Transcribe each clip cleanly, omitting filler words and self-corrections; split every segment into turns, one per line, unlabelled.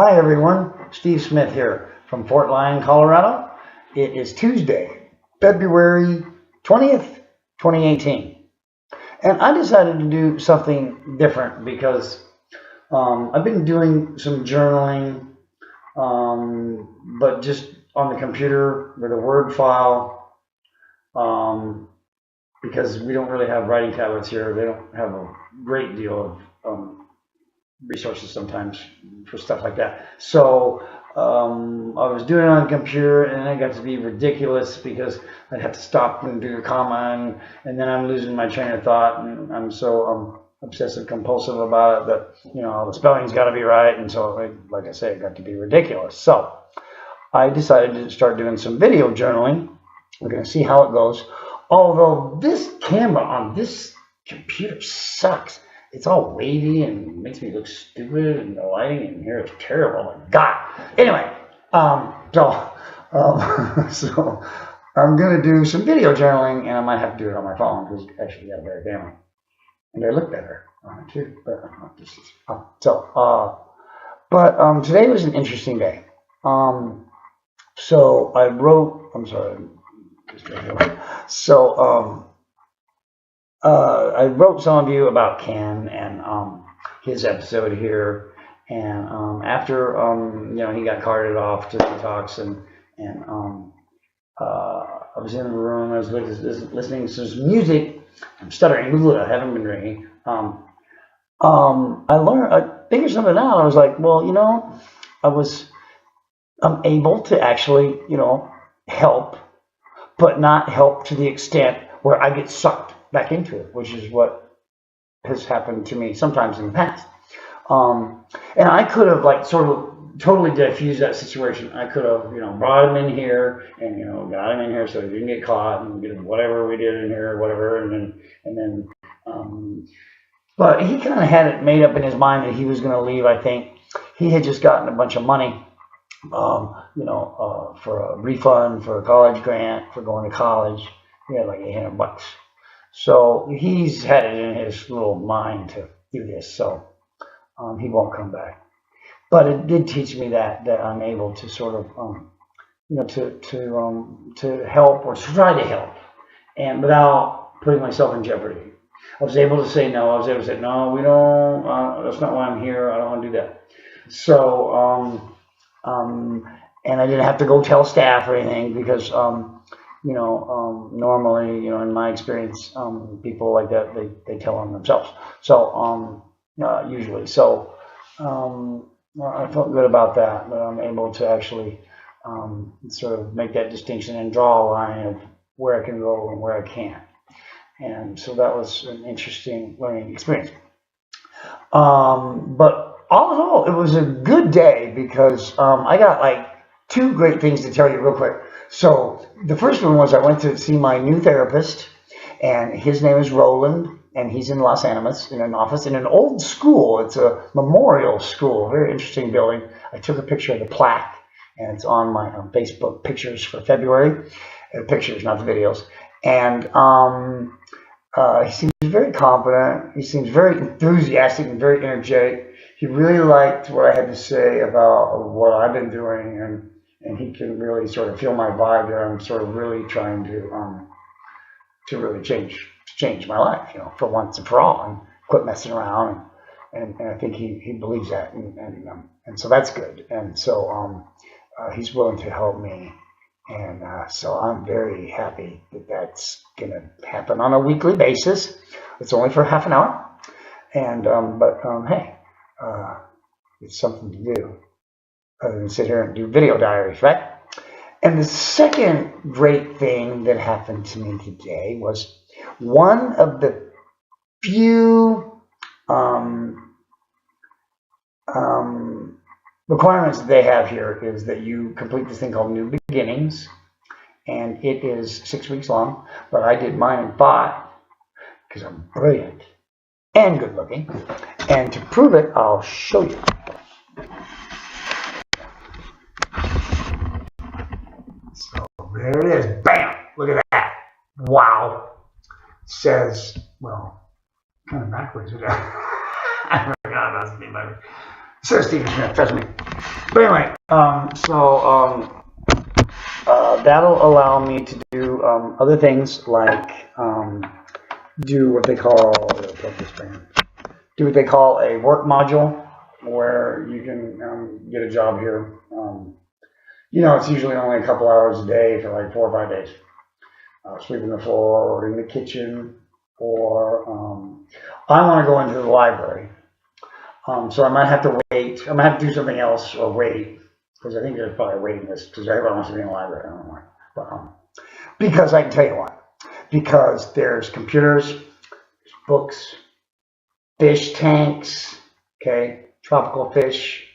Hi everyone, Steve Smith here from Fort Lyon, Colorado. It is Tuesday, February 20th, 2018. And I decided to do something different because I've been doing some journaling, but just on the computer with a Word file, because we don't really have writing tablets here. They don't have a great deal of resources sometimes for stuff like that. So I was doing it on the computer, and it got to be ridiculous because I'd have to stop and do a comma, and then I'm losing my train of thought, and I'm so obsessive compulsive about it that, you know, the spelling's got to be right, and so like I say, it got to be ridiculous. So I decided to start doing some video journaling. We're going to see how it goes. Although this camera on this computer sucks. It's all wavy and makes me look stupid, and the lighting in here is terrible. Oh my God. Anyway, so I'm going to do some video journaling, and I might have to do it on my phone because I actually got a better camera. And I look better on it too. But today was an interesting day. So I wrote, I'm sorry. I wrote some of you about Ken and his episode here, and after you know, he got carted off to detox, and I was in the room. I was listening to some music. I'm stuttering. I haven't been drinking. I figured something out. I was like, well, you know, I'm able to actually, you know, help, but not help to the extent where I get sucked back into it, which is what has happened to me sometimes in the past. And I could have, like, sort of totally diffused that situation. I could have, you know, brought him in here and, you know, got him in here so he didn't get caught and did whatever we did in here or whatever, and then but he kind of had it made up in his mind that he was going to leave. I think he had just gotten a bunch of money, you know, for a refund for a college grant for going to college. He had like $800. So he's had it in his little mind to do this, so he won't come back. But it did teach me that I'm able to sort of, you know, to help or try to help, and without putting myself in jeopardy. I was able to say no. I was able to say no. We don't. That's not why I'm here. I don't want to do that. So and I didn't have to go tell staff or anything because you know, normally, you know, in my experience, people like that, they tell on themselves. So, usually. So, I felt good about that, but I'm able to actually sort of make that distinction and draw a line of where I can go and where I can't. And so that was an interesting learning experience. But all in all, it was a good day because I got like two great things to tell you real quick. So the first one was I went to see my new therapist, and his name is Roland, and he's in Los Animas in an office in an old school. It's a memorial school, a very interesting building. I took a picture of the plaque, and it's on my Facebook pictures for February. Pictures, not the videos. And he seems very confident. He seems very enthusiastic and very energetic. He really liked what I had to say about what I've been doing, and he can really sort of feel my vibe there. I'm sort of really trying to really change my life, you know, for once and for all, and quit messing around. And I think he believes that, and so that's good. And so he's willing to help me, and so I'm very happy that that's going to happen on a weekly basis. It's only for half an hour, and but hey, it's something to do other than sit here and do video diaries, right? And the second great thing that happened to me today was one of the few requirements that they have here is that you complete this thing called New Beginnings, and it is 6 weeks long, but I did mine in 5 because I'm brilliant and good looking. And to prove it, I'll show you. So there it is. Bam! Look at that. Wow. It says, well, kind of backwards. I forgot about Steve. It says Steve Smith, trust me. But anyway, that'll allow me to do other things like do what they call a work module, where you can get a job here. It's usually only a couple hours a day for like 4 or 5 days. Sweeping the floor or in the kitchen, or I want to go into the library. So I might have to wait. I might have to do something else or wait, because I think there's probably a waiting list because everyone wants to be in the library. I don't know why. But, because I can tell you why. Because there's computers, books, fish tanks, okay, tropical fish,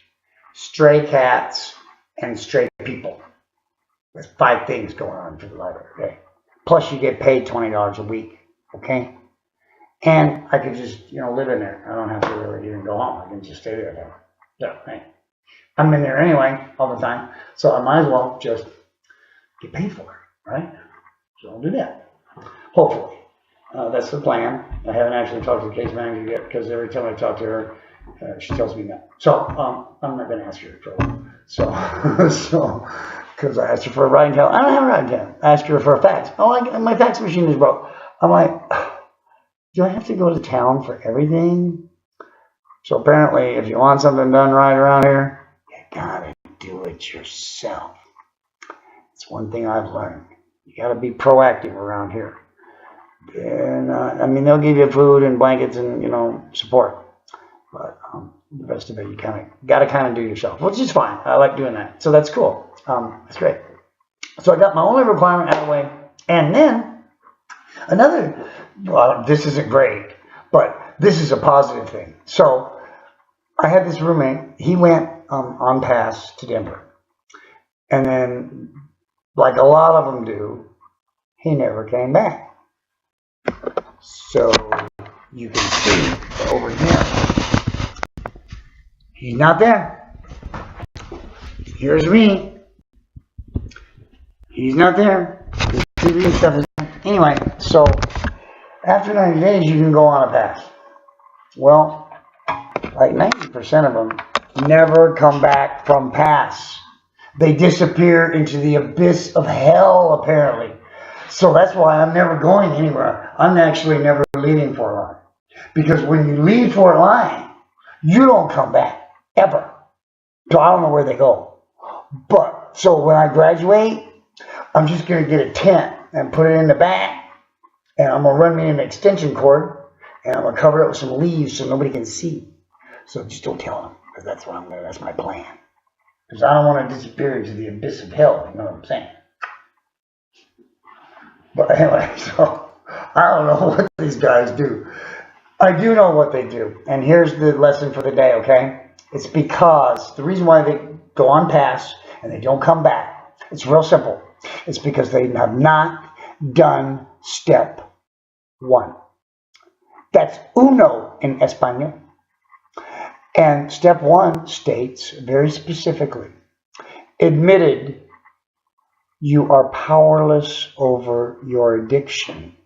stray cats, and stray people. There's 5 things going on for the library, okay? Plus you get paid $20 a week, okay? And I could just, live in there. I don't have to really even go home. I can just stay there. Yeah, hey. I'm in there anyway all the time, so I might as well just get paid for it, right? So I'll do that. Hopefully. That's the plan. I haven't actually talked to the case manager yet, because every time I talk to her, she tells me no. So I'm not going to ask her for a while. So because I asked her for a writing tablet. I don't have a writing tablet. I asked her for a fax. Oh, my fax machine is broke. I'm like, do I have to go to town for everything? So apparently, if you want something done right around here, you gotta do it yourself. It's one thing I've learned. You gotta be proactive around here. And they'll give you food and blankets and support, but the rest of it you gotta do yourself, which is fine. I like doing that, so that's cool. That's great. So I got my only requirement out of the way, and then another. Well, this isn't great, but this is a positive thing. So I had this roommate. He went on pass to Denver, and then, like a lot of them do, he never came back. So you can see over here, he's not there. Here's me. He's not there. His TV and stuff is there. Anyway, so after 90 days, you can go on a pass. Well, like 90% of them never come back from pass. They disappear into the abyss of hell, apparently. So that's why I'm never going anywhere. I'm actually never leaving Fort Lyon. Because when you leave Fort Lyon, you don't come back, ever. So I don't know where they go. But, so when I graduate, I'm just going to get a tent and put it in the back. And I'm going to run me an extension cord. And I'm going to cover it with some leaves so nobody can see. So just don't tell them. Because that's what that's my plan. Because I don't want to disappear into the abyss of hell. You know what I'm saying? But anyway, so I don't know what these guys do. I do know what they do. And here's the lesson for the day, okay? It's because the reason why they go on pass and they don't come back, it's real simple. It's because they have not done step 1. That's uno in Espanol. And step 1 states very specifically, admitted you are powerless over your addiction,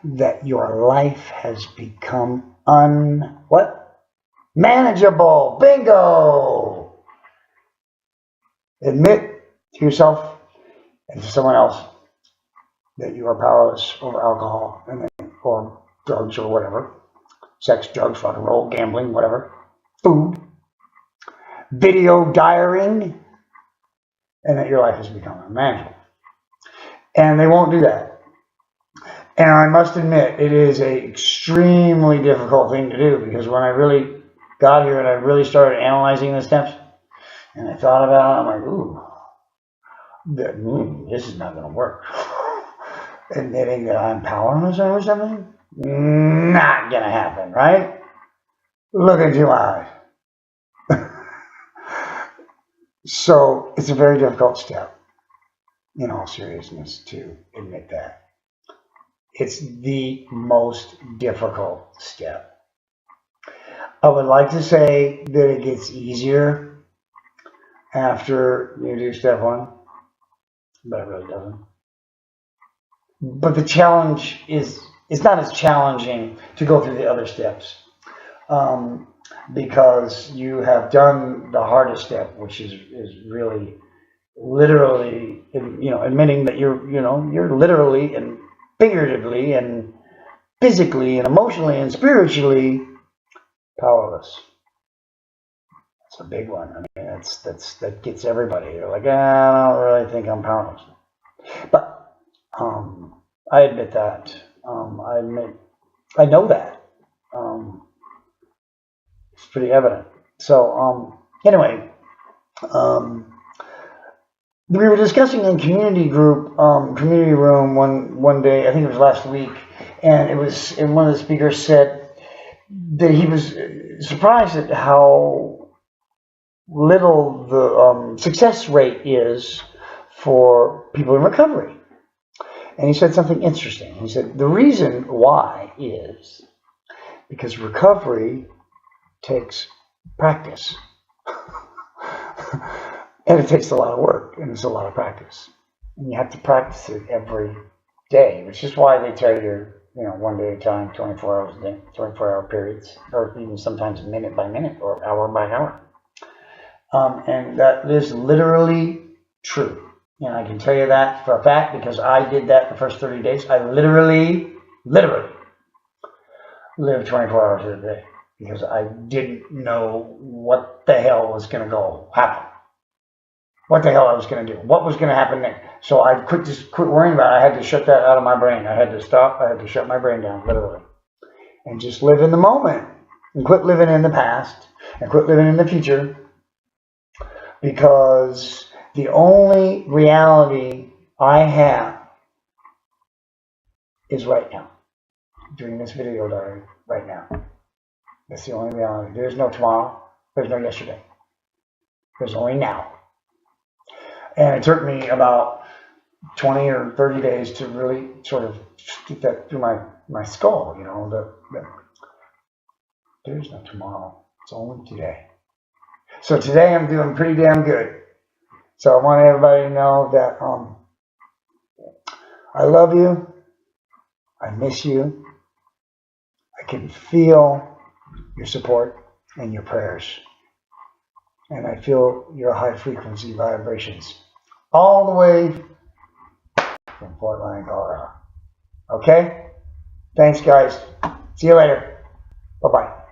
that your life has become manageable. Bingo! Admit to yourself and to someone else that you are powerless over alcohol or drugs or whatever. Sex, drugs, rock and roll, gambling, whatever. Food. Video diarying. And that your life has become unmanageable. And they won't do that. And I must admit, it is an extremely difficult thing to do, because when I really got here and I really started analyzing the steps, and I thought about it, I'm like, ooh, this is not going to work. Admitting that I'm powerless over something? Not going to happen, right? Look into my eyes. So it's a very difficult step, in all seriousness, to admit that. It's the most difficult step. I would like to say that it gets easier after you do step 1, but it really doesn't. But the challenge is, it's not as challenging to go through the other steps. because you have done the hardest step, which is really literally, admitting that you're literally and figuratively and physically and emotionally and spiritually powerless. That's a big one. I mean, that gets everybody. They're like, I don't really think I'm powerless. But I admit that. I know that. It's pretty evident. So anyway, we were discussing in community group, community room one day. I think it was last week, and one of the speakers said that he was surprised at how little the success rate is for people in recovery. And he said something interesting. He said the reason why is because recovery takes practice. And it takes a lot of work, and it's a lot of practice. And you have to practice it every day, which is why they tell you, one day at a time, 24 hours a day, 24-hour periods, or even sometimes minute by minute or hour by hour. And that is literally true. And I can tell you that for a fact because I did that the first 30 days. I literally lived 24 hours a day because I didn't know what the hell was going to happen. What the hell I was going to do. What was going to happen next. So I just quit worrying about it. I had to shut that out of my brain. I had to stop. I had to shut my brain down, literally. And just live in the moment. And quit living in the past. And quit living in the future. Because the only reality I have is right now. Doing this video diary right now. That's the only reality. There's no tomorrow. There's no yesterday. There's only now. And it took me about 20 or 30 days to really sort of get that through my skull, that there's no tomorrow. It's only today. So today I'm doing pretty damn good. So I want everybody to know that I love you. I miss you. I can feel your support and your prayers. And I feel your high frequency vibrations all the way from Fort Lyon, Colorado. Okay? Thanks, guys. See you later. Bye-bye.